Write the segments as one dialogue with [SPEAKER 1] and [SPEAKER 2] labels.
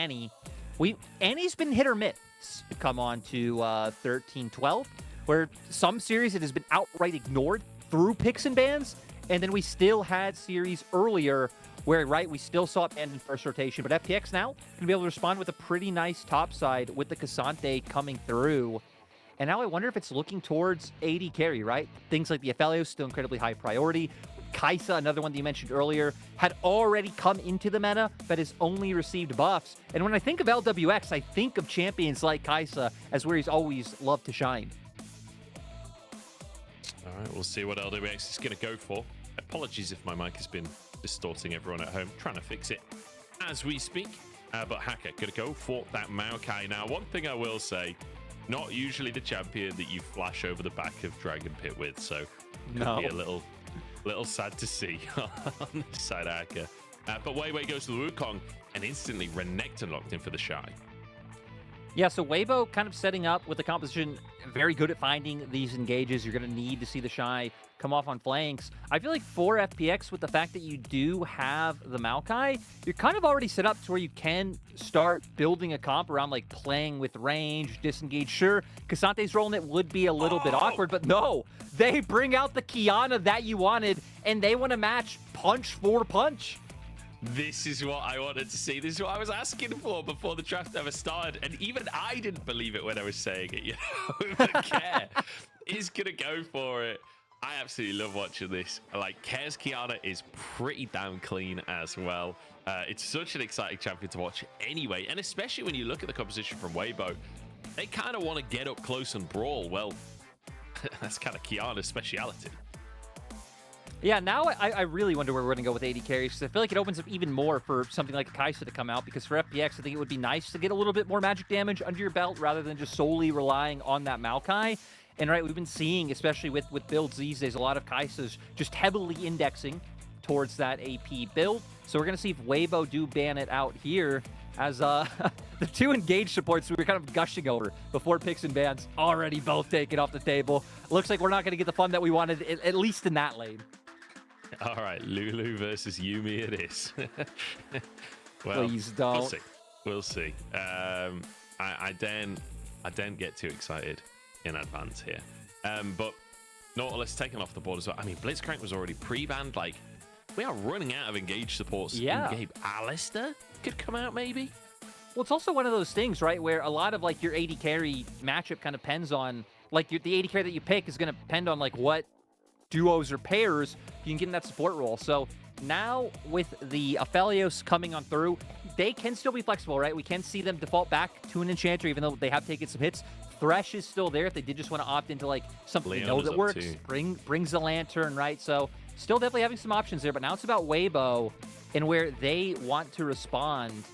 [SPEAKER 1] Annie. Annie's been hit or miss come on to 13-12, where some series it has been outright ignored through picks and bans, and then we still had series earlier where, right, we still saw it banned in first rotation, but FPX now going to be able to respond with a pretty nice top side with the Cassante coming through. And now I wonder if it's looking towards AD carry, right? Things like the Ophelio still incredibly high priority. Kaisa, another one that you mentioned earlier, had already come into the meta, but has only received buffs. And when I think of LWX, I think of champions like Kaisa as where he's always loved to shine.
[SPEAKER 2] All right, we'll see what LWX is going to go for. Apologies if my mic has been distorting everyone at home. Trying to fix it as we speak. But Hacker going to go for that Maokai. Now, one thing I will say, not usually the champion that you flash over the back of Dragon Pit with, so could be a little sad to see on this side, Hacker. But Weiwei goes to the Wukong and instantly Renekton locked in for the Shy.
[SPEAKER 1] Yeah, so Weibo kind of setting up with the composition, very good at finding these engages. You're going to need to see the Shy come off on flanks. I feel like for FPX, with the fact that you do have the Maokai, you're kind of already set up to where you can start building a comp around like playing with range, disengage. Sure, Cassante's role in it would be a little bit awkward, but no, they bring out the Qiyana that you wanted, and they want to match punch for punch.
[SPEAKER 2] This is what I wanted to see. This is what I was asking for before the draft ever started. And even I didn't believe it when I was saying it. You know, but Care is going to go for it. I absolutely love watching this. Like, Care's Qiyana is pretty damn clean as well. It's such an exciting champion to watch anyway. And especially when you look at the composition from Weibo, they kind of want to get up close and brawl. Well, that's kind of Qiyana's speciality.
[SPEAKER 1] Yeah, now I really wonder where we're going to go with AD carries, because I feel like it opens up even more for something like Kaisa to come out, because for FPX, I think it would be nice to get a little bit more magic damage under your belt rather than just solely relying on that Maokai. And right, we've been seeing, especially with builds these days, a lot of Kaisas just heavily indexing towards that AP build. So we're going to see if Weibo do ban it out here, as the two engaged supports we were kind of gushing over before picks and bans already both taken off the table. Looks like we're not going to get the fun that we wanted, at least in that lane.
[SPEAKER 2] All right, Lulu versus Yuumi it is. Well,
[SPEAKER 1] please don't.
[SPEAKER 2] We'll see. I don't get too excited in advance here. But Nautilus taken off the board as well. I mean, Blitzcrank was already pre-banned. Like, we are running out of engaged supports in game. Alistair could come out maybe.
[SPEAKER 1] Well, it's also one of those things, right, where a lot of like your AD carry matchup kind of depends on, like, the AD carry that you pick is going to depend on like what duos or pairs you can get in that support role. So now with the Aphelios coming on through, they can still be flexible, right? We can see them default back to an Enchanter, even though they have taken some hits. Thresh is still there if they did just want to opt into like something they know that works. Brings the Lantern, right? So still definitely having some options there, but now it's about Weibo and where they want to respond.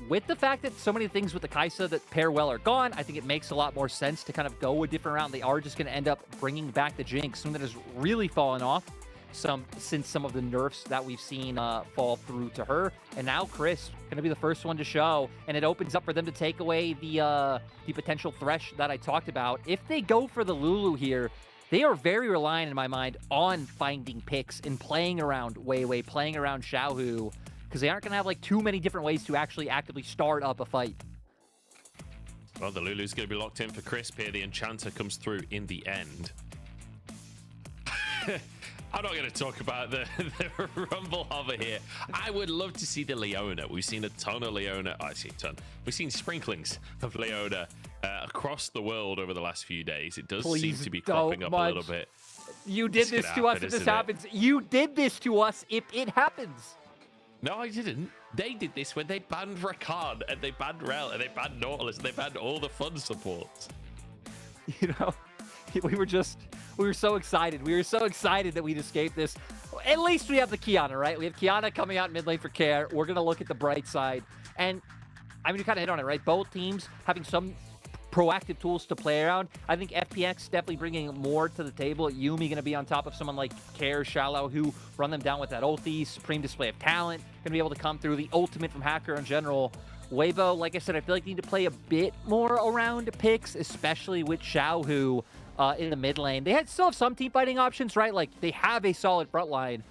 [SPEAKER 1] With the fact that so many things with the Kaisa that pair well are gone, I think it makes a lot more sense to kind of go a different route. They are just going to end up bringing back the Jinx, something that has really fallen off since some of the nerfs that we've seen fall through to her. And now Chris going to be the first one to show, and it opens up for them to take away the potential Thresh that I talked about. If they go for the Lulu here, they are very reliant in my mind on finding picks and playing around Weiwei, playing around Xiaohu, because they aren't going to have like too many different ways to actually actively start up a fight.
[SPEAKER 2] Well, the Lulu's going to be locked in for Crisp here. The Enchanter comes through in the end. I'm not going to talk about the Rumble Hover here. I would love to see the Leona. We've seen a ton of Leona. I see a ton. We've seen sprinklings of Leona across the world over the last few days. It does seem to be cropping up a little bit.
[SPEAKER 1] You did this to us if this happens. You did this to us if it happens.
[SPEAKER 2] No, I didn't. They did this when they banned Rakan, and they banned Rel, and they banned Nautilus, and they banned all the fun supports.
[SPEAKER 1] You know, we were so excited. We were so excited that we'd escape this. At least we have the Qiyana, right? We have Qiyana coming out mid lane for Care. We're going to look at the bright side. And, I mean, you kind of hit on it, right? Both teams having some proactive tools to play around. I think FPX definitely bringing more to the table. Yuumi going to be on top of someone like Care, Xiaolahu, who run them down with that ulti. Supreme display of talent. Going to be able to come through. The ultimate from Hacker in general. Weibo, like I said, I feel like they need to play a bit more around picks, especially with Xiaohu in the mid lane. They still have some team fighting options, right? Like, they have a solid front line.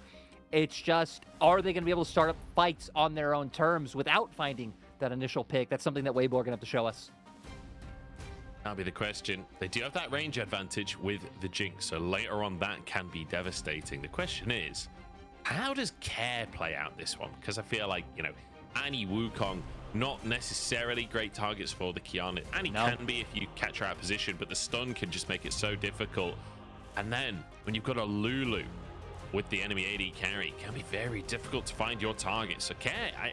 [SPEAKER 1] It's just, are they going to be able to start up fights on their own terms without finding that initial pick? That's something that Weibo are going to have to show us.
[SPEAKER 2] That'll be the question. They do have that range advantage with the Jinx, so later on that can be devastating. The question is, how does Care play out this one? Because I feel like, you know, Annie, Wukong, not necessarily great targets for the Qiyana. Annie can be if you catch her out of position, but the stun can just make it so difficult. And then when you've got a Lulu with the enemy AD carry, it can be very difficult to find your target. So Care, I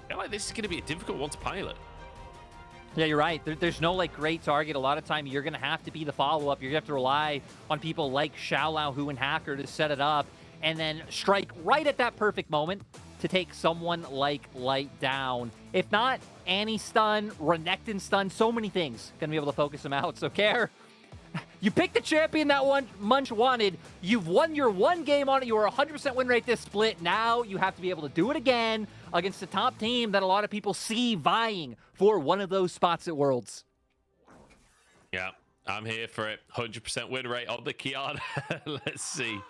[SPEAKER 2] feel like this is going to be a difficult one to pilot.
[SPEAKER 1] Yeah, you're right. There's no like great target. A lot of time you're going to have to be the follow-up. You're going to have to rely on people like Xiaoalaohu and Hacker to set it up and then strike right at that perfect moment to take someone like Light down. If not, Annie stun, Renekton stun, so many things going to be able to focus them out. So Care, you picked the champion that Munch wanted. You've won your one game on it. You were 100% win rate this split. Now you have to be able to do it again against the top team that a lot of people see vying for one of those spots at Worlds.
[SPEAKER 2] Yeah, I'm here for it. 100% win rate on the Qiyana. Let's see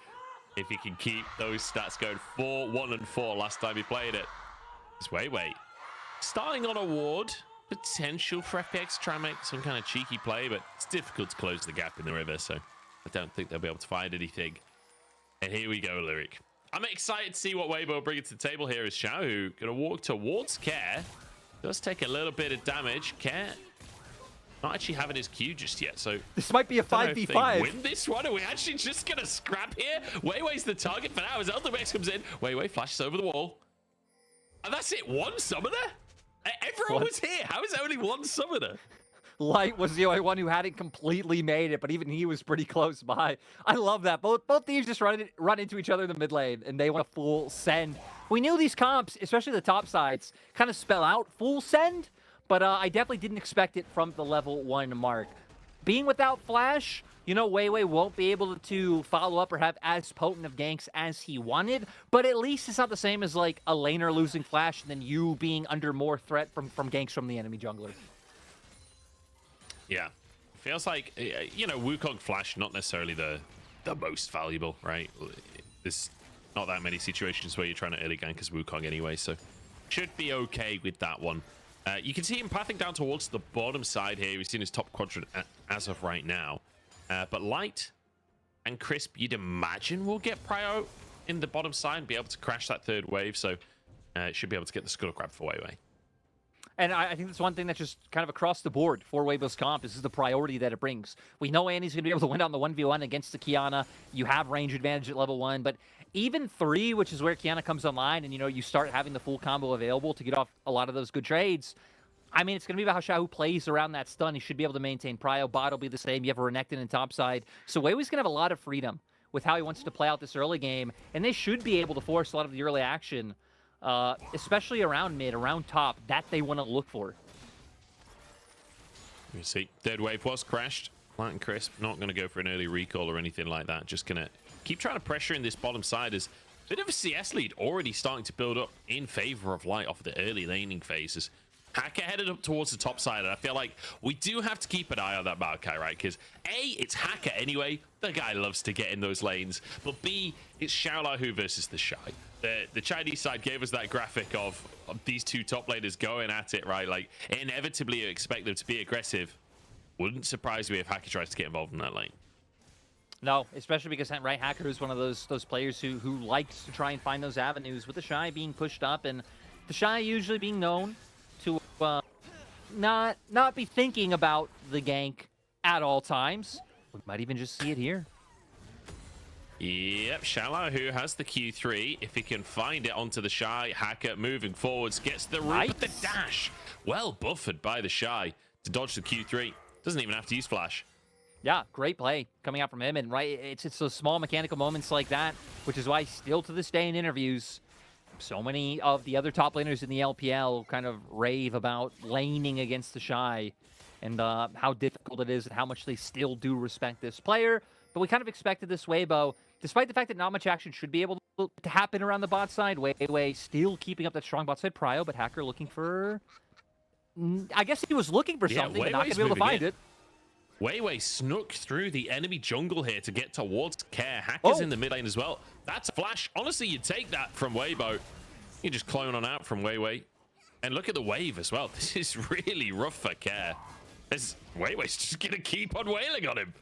[SPEAKER 2] if he can keep those stats going. 4-1-4 last time he played it. It's weiwei. Starting on a ward. Potential for FPX to try and make some kind of cheeky play, but it's difficult to close the gap in the river, so I don't think they'll be able to find anything. And here we go, Lyric. I'm excited to see what Weibo bring to the table here as Xiaohu going to walk towards Care. Does take a little bit of damage. Care not actually having his Q just yet, so
[SPEAKER 1] this might be a 5v5.
[SPEAKER 2] Win this one? Are we actually just going to scrap here? Weiwei's the target for now as LPX comes in. Weiwei flashes over the wall. And that's it. One summoner? Everyone was here. How is there only one summoner?
[SPEAKER 1] Light was the only one who hadn't completely made it, but even he was pretty close by. I love that. Both teams just run into each other in the mid lane, and they want a full send. We knew these comps, especially the top sides, kind of spell out full send, but I definitely didn't expect it from the level 1 mark. Being without Flash, you know, weiwei won't be able to follow up or have as potent of ganks as he wanted, but at least it's not the same as like a laner losing Flash and then you being under more threat from ganks from the enemy jungler.
[SPEAKER 2] Yeah, feels like, you know, Wukong Flash, not necessarily the most valuable, right? There's not that many situations where you're trying to early gank as Wukong anyway, so should be okay with that one. You can see him pathing down towards the bottom side here. We've seen his top quadrant as of right now. But Light and Crisp, you'd imagine, will get prio in the bottom side and be able to crash that third wave. So should be able to get the scuttle grab for weiwei.
[SPEAKER 1] And I think that's one thing that's just kind of across the board for Weibo's comp. This is the priority that it brings. We know Annie's going to be able to win on the 1v1 against the Qiyana. You have range advantage at level 1, but even 3, which is where Qiyana comes online, and you know you start having the full combo available to get off a lot of those good trades. I mean, it's going to be about how Xiaohu plays around that stun. He should be able to maintain prio. Bot will be the same. You have a Renekton in topside. So weiwei's going to have a lot of freedom with how he wants to play out this early game, and they should be able to force a lot of the early action, especially around mid, around top, that they want to look for.
[SPEAKER 2] You see, third wave was crashed. Light and Crisp not going to go for an early recall or anything like that. Just going to keep trying to pressure in this bottom side as a bit of a CS lead already starting to build up in favor of Light off the early laning phases. Hacker headed up towards the top side, and I feel like we do have to keep an eye on that Maokai, right? Because A, it's Hacker anyway. The guy loves to get in those lanes. But B, it's Xiaoalaohu versus TheShy. The Chinese side gave us that graphic of these two top laners going at it, right? Like, inevitably you expect them to be aggressive. Wouldn't surprise me if Hacker tries to get involved in that lane.
[SPEAKER 1] No, especially because right, Hacker is one of those players who likes to try and find those avenues, with TheShy being pushed up and TheShy usually being known to not be thinking about the gank at all times. We might even just see it here.
[SPEAKER 2] Yep, Xiaoalaohu has the Q3. If he can find it onto TheShy, Hacker moving forwards, gets the root, but the dash well buffered by TheShy to dodge the Q3. Doesn't even have to use flash.
[SPEAKER 1] Yeah, great play coming out from him, and right, it's those small mechanical moments like that, which is why still to this day in interviews, so many of the other top laners in the LPL kind of rave about laning against TheShy and how difficult it is and how much they still do respect this player. But we kind of expected this Weibo, despite the fact that not much action should be able to happen around the bot side. Weiwei still keeping up that strong bot side prio, but Hacker looking for... I guess he was looking for something, but not going to be able to find it.
[SPEAKER 2] Weiwei snuck through the enemy jungle here to get towards Care. Hacker's in the mid lane as well. That's a flash. Honestly, you take that from Weibo. You just clone on out from Weiwei. And look at the wave as well. This is really rough for Care. Weiwei's just going to keep on wailing on him.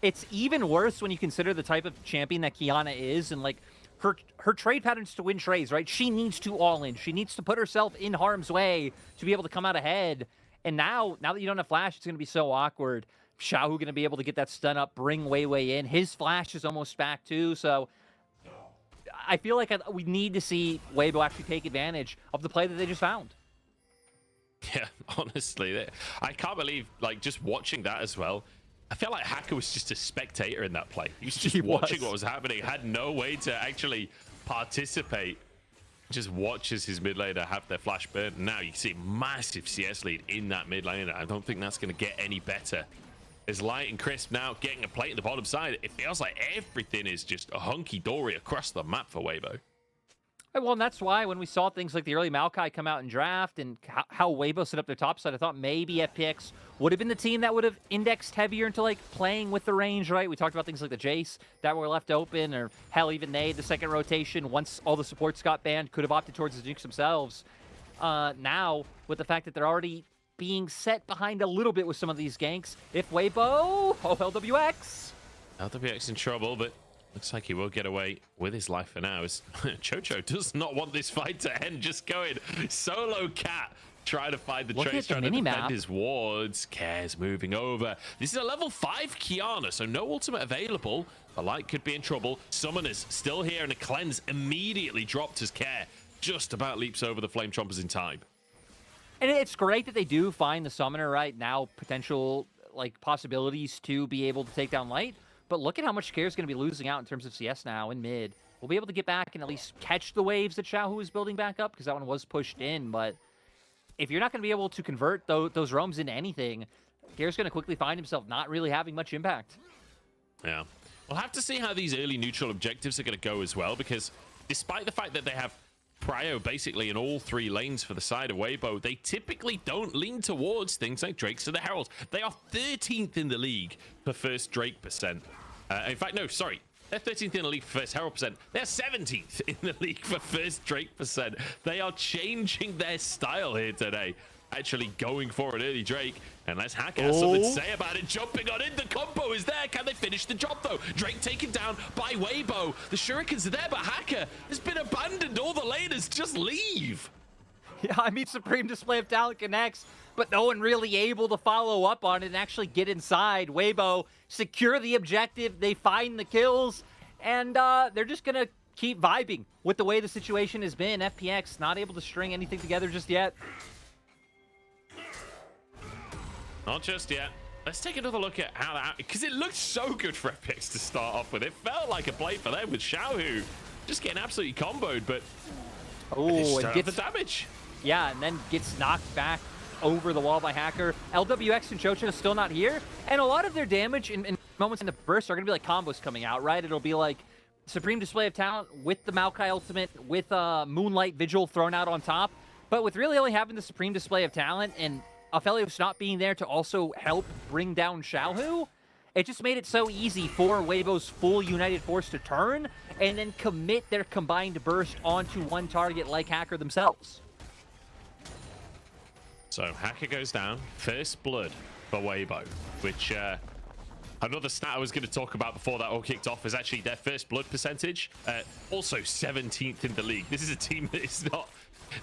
[SPEAKER 1] It's even worse when you consider the type of champion that Qiyana is, and like her trade patterns to win trades, right? She needs to all in. She needs to put herself in harm's way to be able to come out ahead. And now that you don't have flash, it's going to be so awkward. Xiaohu going to be able to get that stun up, bring Weiwei in. His flash is almost back too, so I feel like we need to see Weibo actually take advantage of the play that they just found.
[SPEAKER 2] Yeah, honestly, I can't believe, like, just watching that as well. I feel like Hacker was just a spectator in that play. He was just watching what was happening, had no way to actually participate. Just watches his mid laner have their flash burn. Now you can see massive CS lead in that mid laner. I don't think that's going to get any better. There's Light and Crisp now getting a plate in the bottom side. It feels like everything is just a hunky-dory across the map for Weibo.
[SPEAKER 1] Well, and that's why when we saw things like the early Maokai come out and draft and how Weibo set up their top side, I thought maybe FPX would have been the team that would have indexed heavier into like playing with the range, right? We talked about things like the Jace that were left open, or hell, even they, the second rotation, once all the supports got banned, could have opted towards the Jinx themselves. Now, with the fact that they're already being set behind a little bit with some of these ganks, if Weibo, LWX.
[SPEAKER 2] LWX in trouble, but looks like he will get away with his life for now. As Chocho does not want this fight to end. Just going solo cat, trying to find the trace, trying to defend his wards. Cares moving over. This is a level 5 Qiyana, so no ultimate available. The Light could be in trouble. Summoners still here, and a cleanse immediately dropped as Care just about leaps over the Flame Chompers in time.
[SPEAKER 1] And it's great that they do find the Summoner right now, potential like possibilities to be able to take down Light. But look at how much Care is going to be losing out in terms of CS now in mid. We'll be able to get back and at least catch the waves that Xiaohu is building back up, because that one was pushed in. But if you're not going to be able to convert those roams into anything, Care's going to quickly find himself not really having much impact.
[SPEAKER 2] Yeah. We'll have to see how these early neutral objectives are going to go as well, because despite the fact that they have prio basically in all 3 lanes for the side of Weibo, they typically don't lean towards things like Drakes or the Heralds. They are 13th in the league for first Drake percent. In fact, no, sorry. They're 13th in the league for first Herald percent. They're 17th in the league for first Drake percent. They are changing their style here today. Actually going for an early Drake. Unless Hacker has something to say about it. Jumping on in. The combo is there. Can they finish the job, though? Drake taken down by Weibo. The shurikens are there, but Hacker has been abandoned. All the laners just leave.
[SPEAKER 1] Yeah, I mean, Supreme Display of Talent connects, but no one really able to follow up on it and actually get inside. Weibo secure the objective. They find the kills, and they're just going to keep vibing with the way the situation has been. FPX not able to string anything together just yet.
[SPEAKER 2] Not just yet. Let's take another look at how that, because it looked so good for FPX to start off with. It felt like a play for them with Xiaohu just getting absolutely comboed, but
[SPEAKER 1] and
[SPEAKER 2] gets the damage.
[SPEAKER 1] Yeah, and then gets knocked back over the wall by Hacker. LWX and Chocho still not here, and a lot of their damage in moments in the burst are going to be like combos coming out, right? It'll be like Supreme Display of Talent with the Maokai ultimate, with Moonlight Vigil thrown out on top. But with really only having the Supreme Display of Talent and Aphelios not being there to also help bring down Xiaohu, it just made it so easy for Weibo's full United Force to turn and then commit their combined burst onto one target like Hacker themselves.
[SPEAKER 2] So Hacker goes down. First blood for Weibo, which another stat I was going to talk about before that all kicked off is actually their first blood percentage. Also 17th in the league. This is a team that is not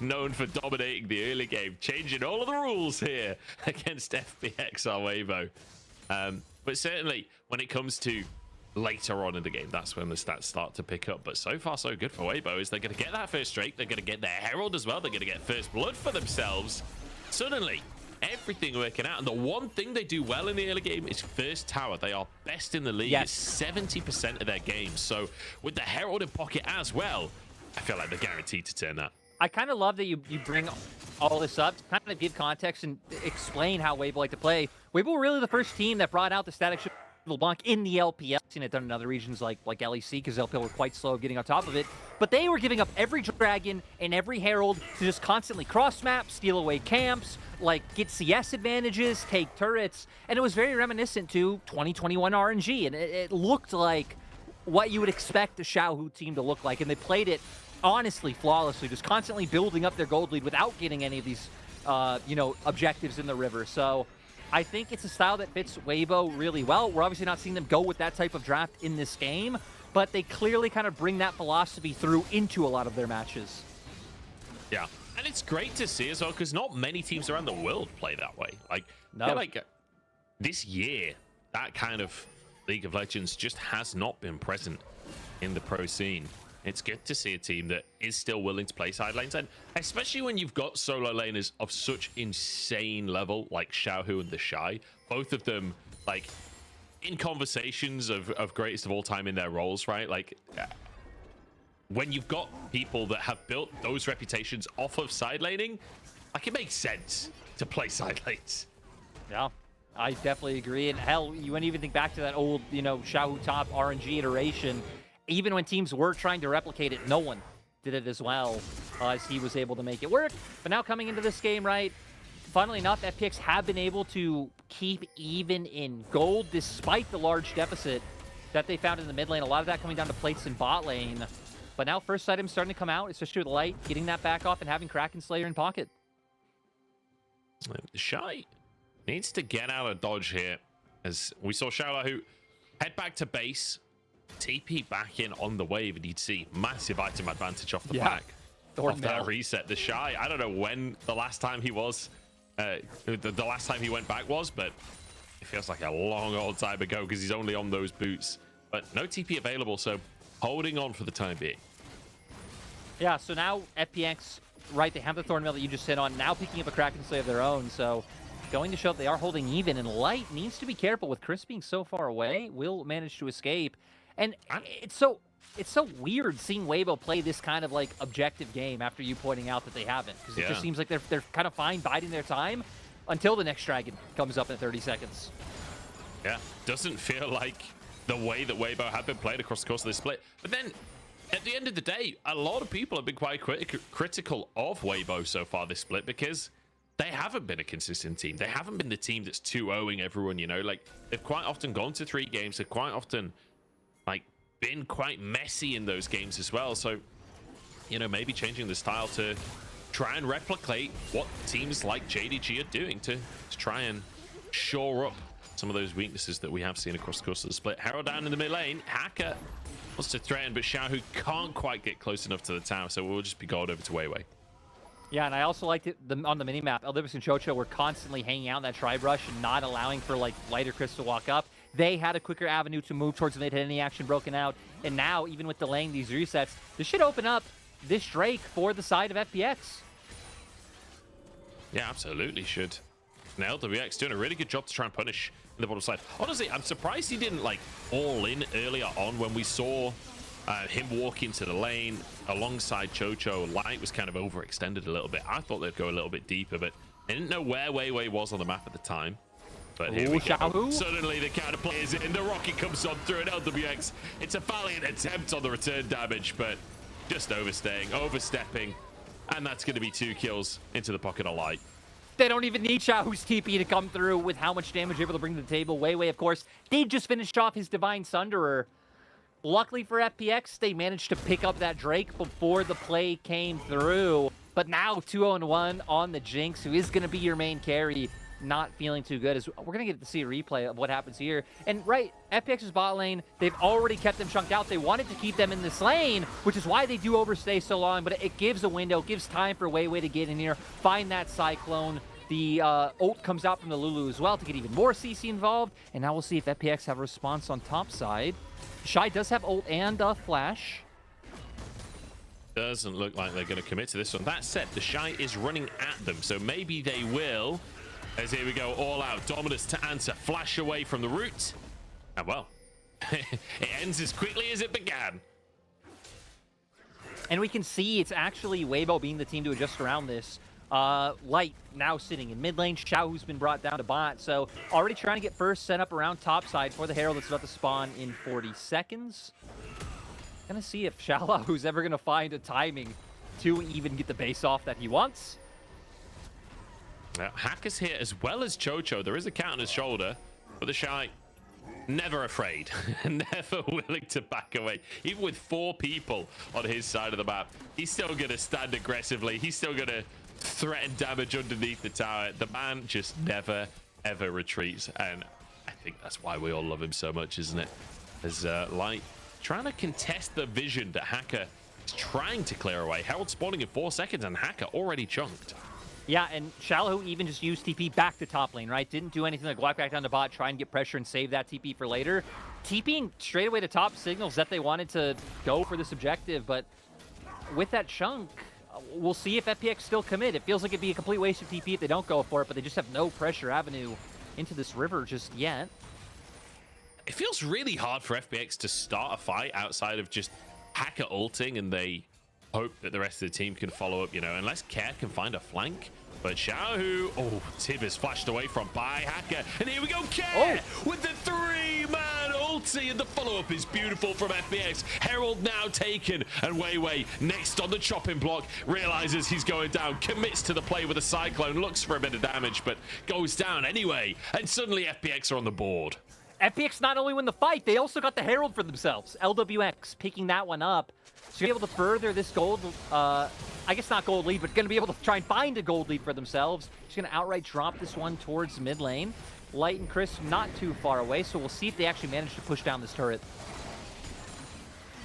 [SPEAKER 2] known for dominating the early game, changing all of the rules here against FPX or Weibo. But certainly when it comes to later on in the game, that's when the stats start to pick up. But so far so good for Weibo is they're going to get that first Drake, they're going to get their Herald as well, they're going to get first blood for themselves. Suddenly everything working out, and the one thing they do well in the early game is first tower. They are best in the league. It's 70% of their games, so with the Herald in pocket as well, I feel like they're guaranteed to turn that.
[SPEAKER 1] I kind of love that you bring all this up to kind of give context and explain how Weibo like to play. Weibo were really the first team that brought out the static LeBlanc in the LPL. Seen it done in other regions like LEC, because LPL were quite slow getting on top of it. But they were giving up every Dragon and every Herald to just constantly cross-map, steal away camps, like get CS advantages, take turrets, and it was very reminiscent to 2021 RNG, and it looked like what you would expect the Xiaohu team to look like, and they played it honestly flawlessly, just constantly building up their gold lead without getting any of these, you know, objectives in the river. So I think it's a style that fits Weibo really well. We're obviously not seeing them go with that type of draft in this game, but they clearly kind of bring that philosophy through into a lot of their matches.
[SPEAKER 2] Yeah, and it's great to see as well, because not many teams around the world play that way. Like,
[SPEAKER 1] no.
[SPEAKER 2] I feel like this year, that kind of League of Legends just has not been present in the pro scene. It's good to see a team that is still willing to play side lanes, and especially when you've got solo laners of such insane level like Xiaohu and TheShy, both of them like in conversations of greatest of all time in their roles, right? Like when you've got people that have built those reputations off of side laning, like it makes sense to play side lanes.
[SPEAKER 1] Yeah, I definitely agree. And hell, you wouldn't even think back to that old, you know, Xiaohu top RNG iteration. Even when teams were trying to replicate it, no one did it as well as he was able to make it work. But now coming into this game, right, funnily enough, FPX have been able to keep even in gold despite the large deficit that they found in the mid lane. A lot of that coming down to plates in bot lane. But now first item starting to come out, especially with Light, getting that back off and having Kraken Slayer in pocket.
[SPEAKER 2] TheShy needs to get out of dodge here, as we saw Xiaoalaohu head back to base, TP back in on the wave, and you'd see massive item advantage off the back of that reset. TheShy, I don't know when the last time he was, the last time he went back was, but it feels like a long old time ago because he's only on those boots. But no TP available, so holding on for the time being.
[SPEAKER 1] Yeah, so now FPX, right, they have the Thornmail that you just hit on, now picking up a Kraken Slayer of their own, so going to show that they are holding even, and Light needs to be careful with Chris being so far away, will manage to escape. And it's so weird seeing Weibo play this kind of like objective game after you pointing out that they haven't, because it just seems like they're kind of fine biding their time until the next dragon comes up in 30 seconds.
[SPEAKER 2] Yeah, doesn't feel like the way that Weibo have been played across the course of this split. But then at the end of the day, a lot of people have been quite critical of Weibo so far this split, because they haven't been a consistent team. They haven't been the team that's 2-0ing everyone, you know, like they've quite often gone to 3 games. They've quite often like been quite messy in those games as well. So, you know, maybe changing the style to try and replicate what teams like JDG are doing to try and shore up some of those weaknesses that we have seen across the course of the split. Herald down in the mid lane. Hacker wants to threaten, but Xiaohu can't quite get close enough to the tower, so we'll just be gold over to Weiwei.
[SPEAKER 1] Yeah, and I also liked it on the minimap. Eldivis and Chocho were constantly hanging out in that tri-brush and not allowing for like Lighter Chris to walk up. They had a quicker avenue to move towards when they'd had any action broken out. And now, even with delaying these resets, this should open up this Drake for the side of FPX.
[SPEAKER 2] Yeah, absolutely should. Now WBG doing a really good job to try and punish in the bottom side. Honestly, I'm surprised he didn't like all in earlier on when we saw him walk into the lane alongside Chocho. Light was kind of overextended a little bit. I thought they'd go a little bit deeper, but I didn't know where Weiwei was on the map at the time. But here we go. Suddenly the counter play is in. The rocket comes on through an LWX. It's a valiant attempt on the return damage, but just overstepping. And that's going to be 2 kills into the pocket of Light.
[SPEAKER 1] They don't even need Xiaohu's TP to come through with how much damage they're able to bring to the table. Weiwei, of course, they just finished off his Divine Sunderer. Luckily for FPX, they managed to pick up that Drake before the play came through. But now 2-0-1 on the Jinx, who is going to be your main carry. Not feeling too good, as we're gonna get to see a replay of what happens here. And right, FPX's bot lane, they've already kept them chunked out. They wanted to keep them in this lane, which is why they do overstay so long, but it gives a window, gives time for Weiwei to get in here, find that Cyclone. The ult comes out from the Lulu as well to get even more CC involved, and now we'll see if FPX have a response on top side. Shy does have ult and flash.
[SPEAKER 2] Doesn't look like they're going to commit to this one. That said, TheShy is running at them, so maybe they will. As here we go, all out. Dominus to answer. Flash away from the root. And well, it ends as quickly as it began.
[SPEAKER 1] And we can see it's actually Weibo being the team to adjust around this. Light now sitting in mid lane. Xiaohu's been brought down to bot. So already trying to get first set up around top side for the Herald that's about to spawn in 40 seconds. Gonna see if Xiaoalaohu's ever gonna find a timing to even get the base off that he wants.
[SPEAKER 2] Hacker's here as well as Chocho. There is a cat on his shoulder, but TheShy never afraid, never willing to back away. Even with 4 people on his side of the map, he's still gonna stand aggressively. He's still gonna threaten damage underneath the tower. The man just never, ever retreats. And I think that's why we all love him so much, isn't it? As Light trying to contest the vision that Hacker is trying to clear away. Herald spawning in 4 seconds and Hacker already chunked.
[SPEAKER 1] Yeah, and Xiaohu even just used TP back to top lane, right? Didn't do anything like walk back down to bot, try and get pressure and save that TP for later. TPing straight away to top signals that they wanted to go for this objective, but with that chunk, we'll see if FPX still commit. It feels like it'd be a complete waste of TP if they don't go for it, but they just have no pressure avenue into this river just yet.
[SPEAKER 2] It feels really hard for FPX to start a fight outside of just Hacker ulting and they hope that the rest of the team can follow up, you know, unless Care can find a flank. But Xiaohu, oh, Tib is flashed away from by Hacker. And here we go, Care with the 3-man ulti. And the follow-up is beautiful from FPX. Herald now taken. And weiwei next on the chopping block. Realizes he's going down. Commits to the play with a Cyclone. Looks for a bit of damage, but goes down anyway. And suddenly FPX are on the board.
[SPEAKER 1] FPX not only win the fight, they also got the Herald for themselves. LWX picking that one up. So you're able to further this gold, I guess not gold lead, but going to be able to try and find a gold lead for themselves. Just going to outright drop this one towards mid lane. Light and Chris not too far away, so we'll see if they actually manage to push down this turret.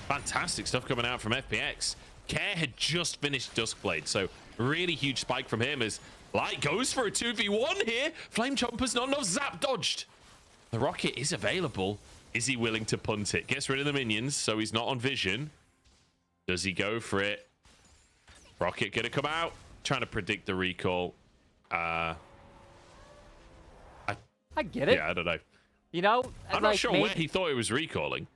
[SPEAKER 2] Fantastic stuff coming out from FPX. Care had just finished Duskblade, so really huge spike from him as Light goes for a 2v1 here. Flame Chomper's not enough. Zap dodged. The rocket is available. Is he willing to punt it? Gets rid of the minions, so he's not on vision. Does he go for it? Rocket gonna come out. Trying to predict the recall. I
[SPEAKER 1] get it.
[SPEAKER 2] Yeah, I don't know.
[SPEAKER 1] You know,
[SPEAKER 2] I'm not sure where he thought it was recalling.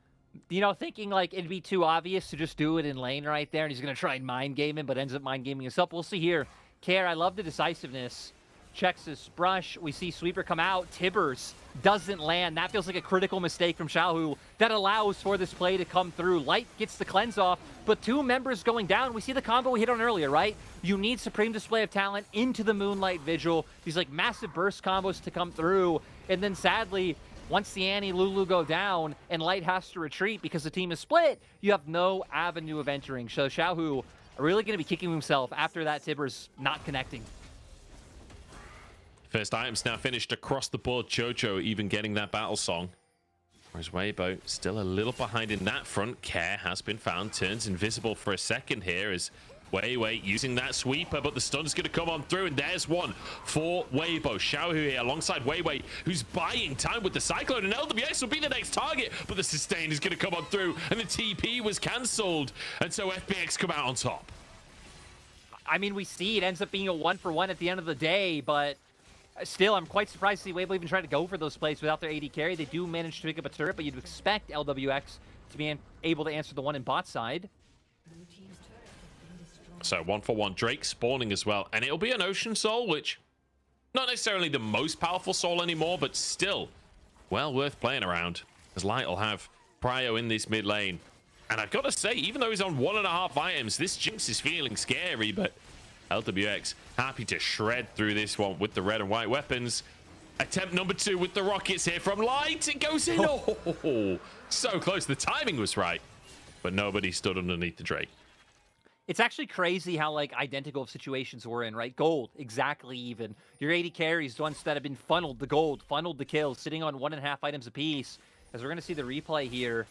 [SPEAKER 1] You know, thinking like it'd be too obvious to just do it in lane right there, and he's gonna try and mind game him, but ends up mind gaming himself. We'll see here. Care, I love the decisiveness. Checks his brush. We see Sweeper come out. Tibbers doesn't land. That feels like a critical mistake from Xiaohu that allows for this play to come through. Light gets the cleanse off, but 2 members going down. We see the combo we hit on earlier, right? You need supreme display of talent into the Moonlight Vigil. These like massive burst combos to come through. And then sadly, once the Annie Lulu go down and Light has to retreat because the team is split, you have no avenue of entering. So Xiaohu really going to be kicking himself after that Tibbers not connecting.
[SPEAKER 2] First items now finished across the board. Chocho even getting that battle song. Whereas Weibo still a little behind in that front. Care has been found. Turns invisible for a second here as weiwei using that sweeper, but the stun's going to come on through, and there's one for Weibo. Xiaohu here alongside weiwei, who's buying time with the Cyclone, and LWX will be the next target, but the sustain is going to come on through, and the TP was cancelled, and so FPX come out on top.
[SPEAKER 1] I mean, we see it ends up being a 1-for-1 at the end of the day, but still, I'm quite surprised to see Weibo even try to go for those plays without their AD carry. They do manage to pick up a turret, but you'd expect LWX to be able to answer the one in bot side.
[SPEAKER 2] So 1-for-1 Drake spawning as well, and it'll be an Ocean Soul, which not necessarily the most powerful soul anymore, but still well worth playing around, as Light will have Prio in this mid lane. And I've got to say, even though he's on 1.5 items, this Jinx is feeling scary, but LWX happy to shred through this one with the red and white weapons. Attempt number 2 with the rockets here from Light. It goes in. Oh, so close. The timing was right, but nobody stood underneath the Drake.
[SPEAKER 1] It's actually crazy how like identical situations we're in, right? Gold, exactly even. Your 80 carries, the ones that have been funneled the gold, funneled the kills, sitting on 1.5 items apiece. As we're going to see the replay here.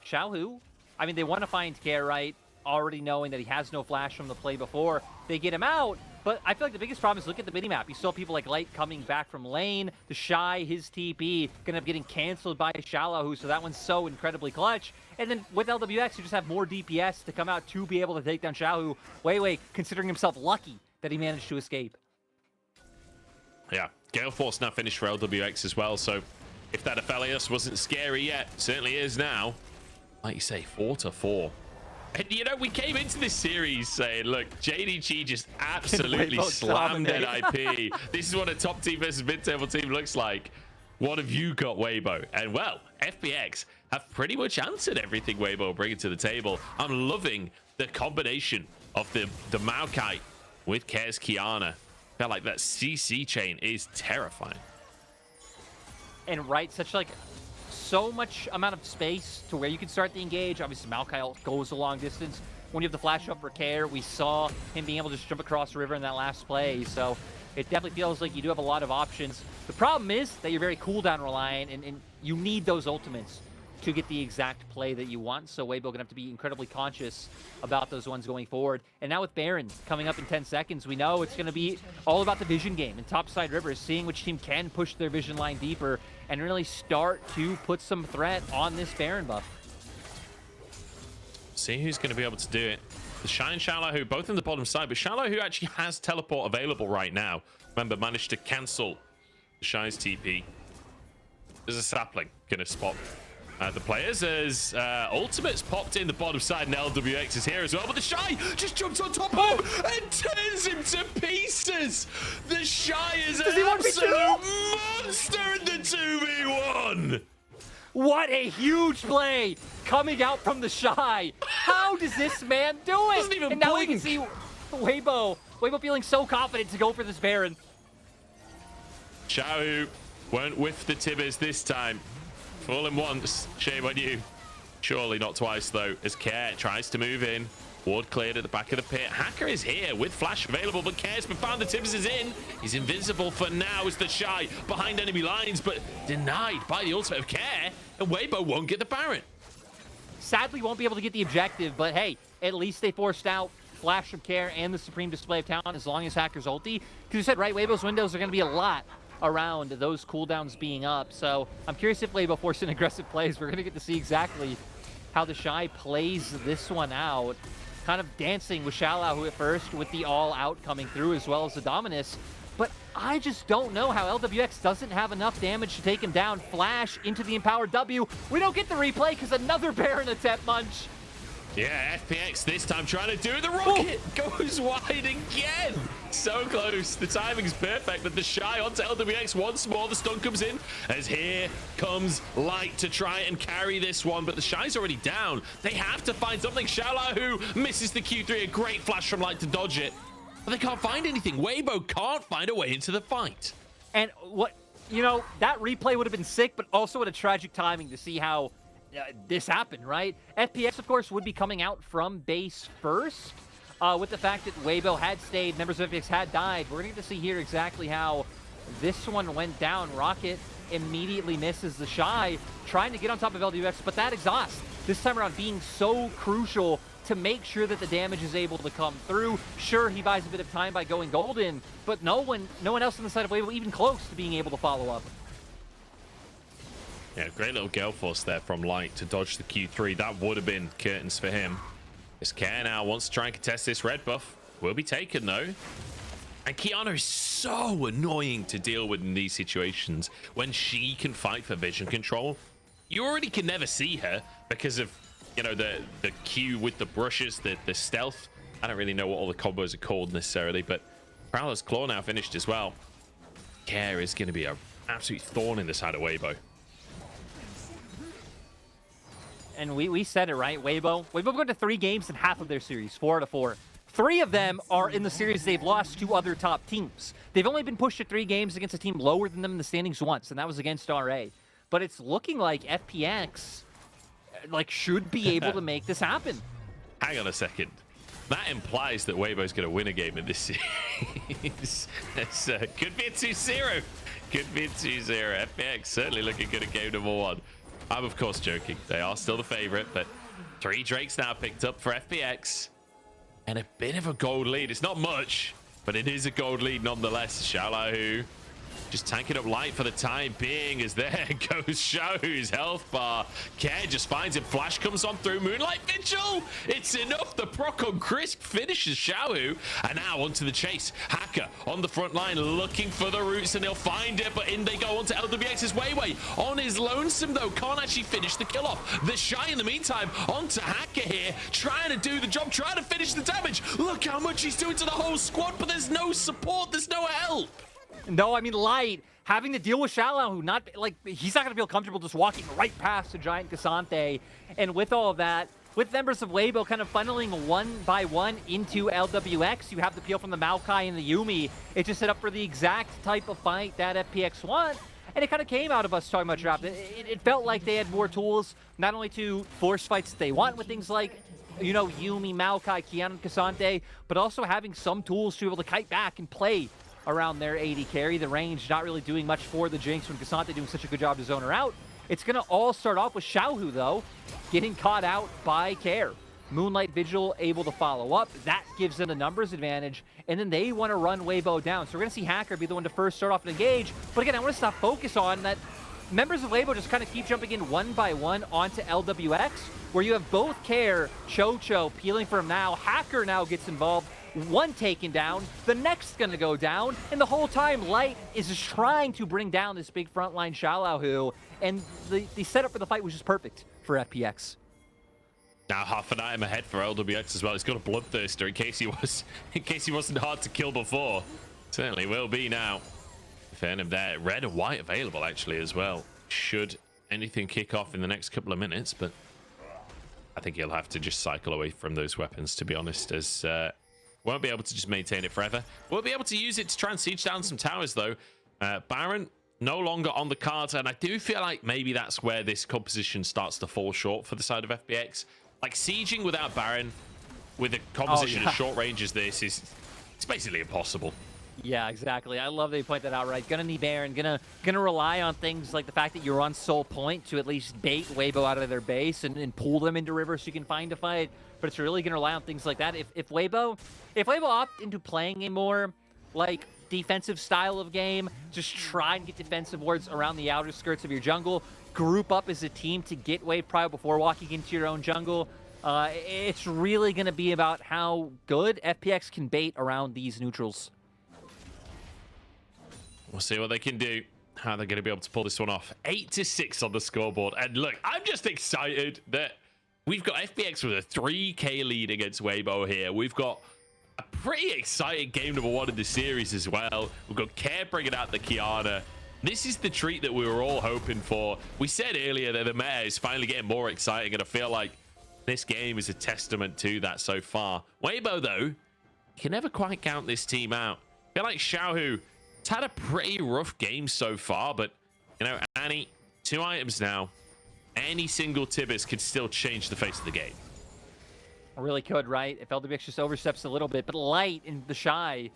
[SPEAKER 1] Xiaohu, I mean, they want to find Care, right? Already knowing that he has no flash from the play before they get him out, but I feel like the biggest problem is look at the minimap. You saw people like Light coming back from lane, TheShy, his TP, gonna be getting canceled by Xiaoalaohu, so that one's so incredibly clutch. And then with LWX, you just have more DPS to come out to be able to take down Xiaohu. weiwei considering himself lucky that he managed to escape.
[SPEAKER 2] Yeah, Gale Force now finished for LWX as well, so if that Aphelios wasn't scary yet, certainly is now. Like you say, 4-4. And, you know, we came into this series saying, look, JDG just absolutely
[SPEAKER 1] Weibo
[SPEAKER 2] slammed
[SPEAKER 1] dominate.
[SPEAKER 2] NIP. This is what a top team versus mid-table team looks like. What have you got, Weibo? And, well, FPX have pretty much answered everything Weibo bringing to the table. I'm loving the combination of the Maokai with Kez Kiana. Felt like that CC chain is terrifying.
[SPEAKER 1] And right, such like so much amount of space to where you can start the engage. Obviously, Maokai goes a long distance. When you have the flash up for Care, we saw him being able to just jump across the river in that last play. So it definitely feels like you do have a lot of options. The problem is that you're very cooldown reliant, and you need those ultimates to get the exact play that you want. So Weibo gonna have to be incredibly conscious about those ones going forward. And now with Baron coming up in 10 seconds, we know it's gonna be all about the vision game and topside rivers, seeing which team can push their vision line deeper and really start to put some threat on this Baron buff.
[SPEAKER 2] See who's going to be able to do it. TheShy and Xiaolahu both on the bottom side, but Xiaolahu actually has teleport available right now. Remember, managed to cancel TheShy's TP. There's a sapling going to spot the players as ultimates popped in the bottom side, and LWX is here as well. But TheShy just jumps on top of him and turns him to pieces. TheShy is an absolute monster in the 2v1.
[SPEAKER 1] What a huge play coming out from TheShy. How does this man do it?
[SPEAKER 2] Doesn't even
[SPEAKER 1] and now
[SPEAKER 2] blink.
[SPEAKER 1] we can see Weibo feeling so confident to go for this Baron.
[SPEAKER 2] Xiaohu won't whiff the Tibbers this time. Fool him once, shame on you. Surely not twice, though, as Care tries to move in. Ward cleared at the back of the pit. Hacker is here with flash available, but Care's been found. The Tibbers is in. He's invincible for now as TheShy behind enemy lines, but denied by the ultimate of Care, and Weibo won't get the Baron.
[SPEAKER 1] Sadly, won't be able to get the objective, but hey, at least they forced out Flash of Care and the Supreme Display of Talent as long as Hacker's ulti. Because you said, right, Weibo's windows are going to be a lot around those cooldowns being up. So I'm curious if Weibo forced in aggressive plays. We're going to get to see exactly how TheShy plays this one out. Kind of dancing with Xiaolahu at first with the all-out coming through as well as the Dominus. But I just don't know how LWX doesn't have enough damage to take him down. Flash into the empowered W. We don't get the replay because another Baron attempt munch.
[SPEAKER 2] Yeah, FPX this time trying to do the rocket. Goes wide again. So close. The timing's perfect, but TheShy onto LWX once more. The stun comes in as here comes Light to try and carry this one, but TheShy's already down. They have to find something. Xiaolahu misses the Q3. A great flash from Light to dodge it, but they can't find anything. Weibo can't find a way into the fight.
[SPEAKER 1] And what, you know, that replay would have been sick, but also what a tragic timing to see how this happened, right? FPX, of course, would be coming out from base first. With the fact that Weibo had stayed, members of FPX had died. We're going to get to see here exactly how this one went down. Rocket immediately misses TheShy, trying to get on top of LWX, but that exhaust, this time around being so crucial to make sure that the damage is able to come through. Sure, he buys a bit of time by going golden, but no one else on the side of Weibo even close to being able to follow up.
[SPEAKER 2] Yeah, great little gale force there from Light to dodge the Q3. That would have been curtains for him. This Care now wants to try and contest this red buff. Will be taken, though. And Kiana is so annoying to deal with in these situations when she can fight for vision control. You already can never see her because of, you know, the Q with the brushes, the stealth. I don't really know what all the combos are called necessarily, but Prowler's Claw now finished as well. Care is going to be an absolute thorn in the side of Weibo.
[SPEAKER 1] And we said it, right? Weibo going to 3 games in half of their series, 4 out of 4. 3 of them are in the series they've lost to other top teams. They've only been pushed to 3 games against a team lower than them in the standings once, and that was against RA. But it's looking like FPX should be able to make this happen.
[SPEAKER 2] Hang on a second. That implies that Weibo's going to win a game in this series. Could be a 2-0. Could be a 2-0. FPX certainly looking good at game number 1. I'm, of course, joking. They are still the favorite, but 3 Drakes now picked up for FPX. And a bit of a gold lead. It's not much, but it is a gold lead nonetheless. Xiaolahu just tanking up Light for the time being, as there goes Xiaohu's health bar. Care just finds him. Flash comes on through. Moonlight Vigil. It's enough. The proc on Crisp finishes Xiaohu. And now onto the chase. Hacker on the front line looking for the roots, and they'll find it. But in they go onto LWX's Weiwei. On his lonesome, though. Can't actually finish the kill off. TheShy in the meantime onto Hacker here. Trying to do the job. Trying to finish the damage. Look how much he's doing to the whole squad. But there's no support. There's no help.
[SPEAKER 1] No, I mean, Light having to deal with Xiaoalaohu, not like he's not going to feel comfortable just walking right past the giant Cassante. And with all of that, with members of Weibo kind of funneling one by one into LWX, you have the peel from the Maokai and the Yuumi. It just set up for the exact type of fight that FPX want. And it kind of came out of us talking about draft. It felt like they had more tools, not only to force fights that they want with things like, you know, Yuumi, Maokai, Kiana, and Cassante, but also having some tools to be able to kite back and play around their AD carry. The range not really doing much for the Jinx when Cassante doing such a good job to zone her out. It's going to all start off with Xiaohu, though, getting caught out by Care. Moonlight Vigil able to follow up. That gives them a numbers advantage, and then they want to run Weibo down. So we're going to see Hacker be the one to first start off and engage. But again, I want to stop focus on that members of Weibo just kind of keep jumping in one by one onto LWX, where you have both Care, Cho peeling from now. Hacker now gets involved. One taken down, the next gonna go down, and the whole time Light is just trying to bring down this big frontline Xiaoalaohu, and the setup for the fight was just perfect for FPX.
[SPEAKER 2] Now half an item ahead for LWX as well. He's got a Bloodthirster in case he wasn't hard to kill before. Certainly will be now. Fairness there. Red and white available actually as well. Should anything kick off in the next couple of minutes, but I think he'll have to just cycle away from those weapons, to be honest, as won't be able to just maintain it forever. Won't be able to use it to try and siege down some towers, though. Baron no longer on the cards, and I do feel like maybe that's where this composition starts to fall short for the side of FPX. Like, sieging without Baron, with a composition as short range as this, it's basically impossible.
[SPEAKER 1] Yeah, exactly. I love that you point that out, right? Gonna need Baron, gonna rely on things like the fact that you're on Soul Point to at least bait Weibo out of their base and pull them into river so you can find a fight. But it's really gonna rely on things like that. If Weibo opt into playing a more like defensive style of game, just try and get defensive wards around the outer skirts of your jungle, group up as a team to get wave prio before walking into your own jungle. It's really gonna be about how good FPX can bait around these neutrals.
[SPEAKER 2] We'll see what they can do, how they're going to be able to pull this one off. 8-6 on the scoreboard. And look, I'm just excited that we've got FPX with a 3K lead against Weibo here. We've got a pretty exciting game number 1 in the series as well. We've got Care bringing out the Kiana. This is the treat that we were all hoping for. We said earlier that the meta is finally getting more exciting, and I feel like this game is a testament to that so far. Weibo, though, can never quite count this team out. I feel like Xiaohu had a pretty rough game so far, but you know, Annie, 2 items now. Any single Tibbis could still change the face of the game.
[SPEAKER 1] Really could, right? If LWX just oversteps a little bit, but Light and TheShy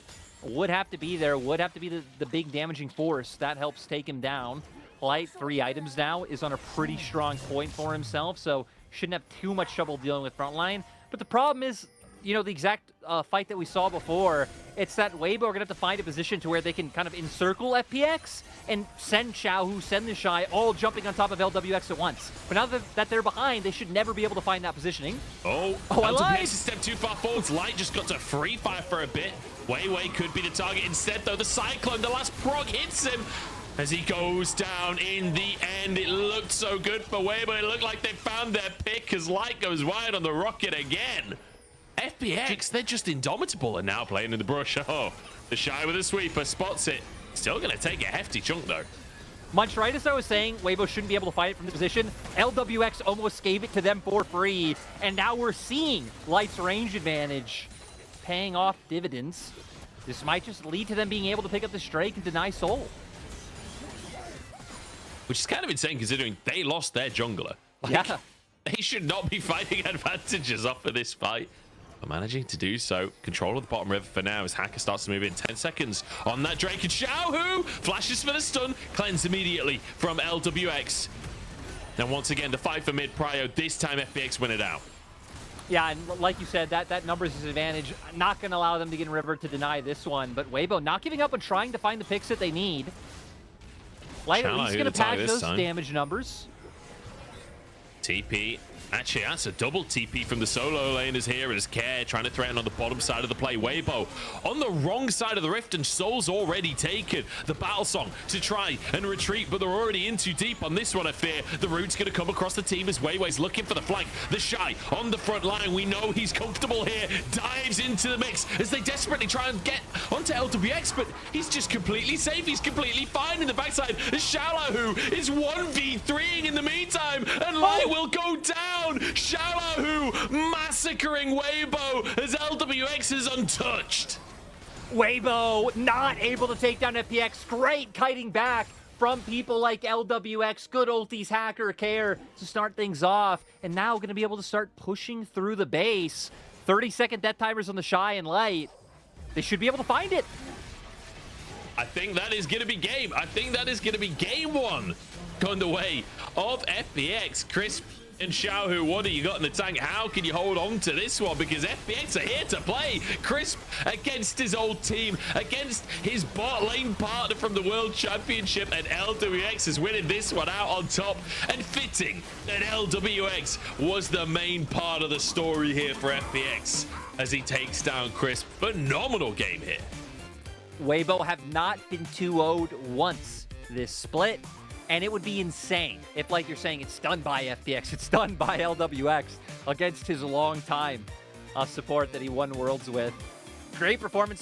[SPEAKER 1] would have to be there, would have to be the big damaging force that helps take him down. Light, 3 items now, is on a pretty strong point for himself, so shouldn't have too much trouble dealing with frontline. But the problem is, you know, the exact fight that we saw before, it's that Weibo are going to have to find a position to where they can kind of encircle FPX and send Xiaohu, send TheShy, all jumping on top of LWX at once. But now that they're behind, they should never be able to find that positioning.
[SPEAKER 2] I lied. Step too far forwards. Light just got to free fire for a bit. Weiwei could be the target instead, though. The Cyclone, the last proc hits him as he goes down in the end. It looked so good for Weibo. It looked like they found their pick as Light goes wide on the rocket again. FPX, they're just indomitable and now playing in the brush. Oh, TheShy with a sweeper spots it. Still going to take a hefty chunk, though.
[SPEAKER 1] Much right as I was saying, Weibo shouldn't be able to fight it from the position. LWX almost gave it to them for free, and now we're seeing Light's range advantage paying off dividends. This might just lead to them being able to pick up the Drake and deny Soul.
[SPEAKER 2] Which is kind of insane considering they lost their jungler. Like,
[SPEAKER 1] yeah.
[SPEAKER 2] They should not be finding advantages off of this fight. But managing to do so. Control of the bottom river for now as Hacker starts to move in. 10 seconds on that Drake. And Xiaohu flashes for the stun. Cleanse immediately from LWX. Now once again, the fight for mid prio. This time FPX win it out.
[SPEAKER 1] Yeah, and like you said, that numbers disadvantage, not going to allow them to get in river to deny this one. But Weibo not giving up and trying to find the picks that they need. Light at least going to patch those damage numbers.
[SPEAKER 2] TP. Actually, that's a double TP from the solo laners here as Care trying to threaten on the bottom side of the play. Weibo on the wrong side of the rift, and Soul's already taken the battle song to try and retreat, but they're already in too deep on this one. I fear the root's going to come across the team as weiwei's looking for the flank. TheShy on the front line. We know he's comfortable here. Dives into the mix as they desperately try and get onto LWX, but he's just completely safe. He's completely fine in the backside. Xiaolahu is 1v3ing in the meantime, and Light will go down. Xiaolahu massacring Weibo as LWX is untouched.
[SPEAKER 1] Weibo not able to take down FPX. Great kiting back from people like LWX. Good ulties, Hacker, Care to start things off. And now going to be able to start pushing through the base. 30-second death timers on TheShy and Light. They should be able to find it.
[SPEAKER 2] I think that is going to be game. I think that is going to be game one going the way of FPX. Crisp and Xiaohu, what do you got in the tank? How can you hold on to this one? Because FPX are here to play. Crisp against his old team, against his bot lane partner from the World Championship, and LWX is winning this one out on top. And fitting that LWX was the main part of the story here for FPX as he takes down Crisp. Phenomenal game here.
[SPEAKER 1] Weibo have not been 2-0'd once this split. And it would be insane if, like you're saying, it's done by FPX, it's done by LWX against his long-time support that he won Worlds with. Great performance.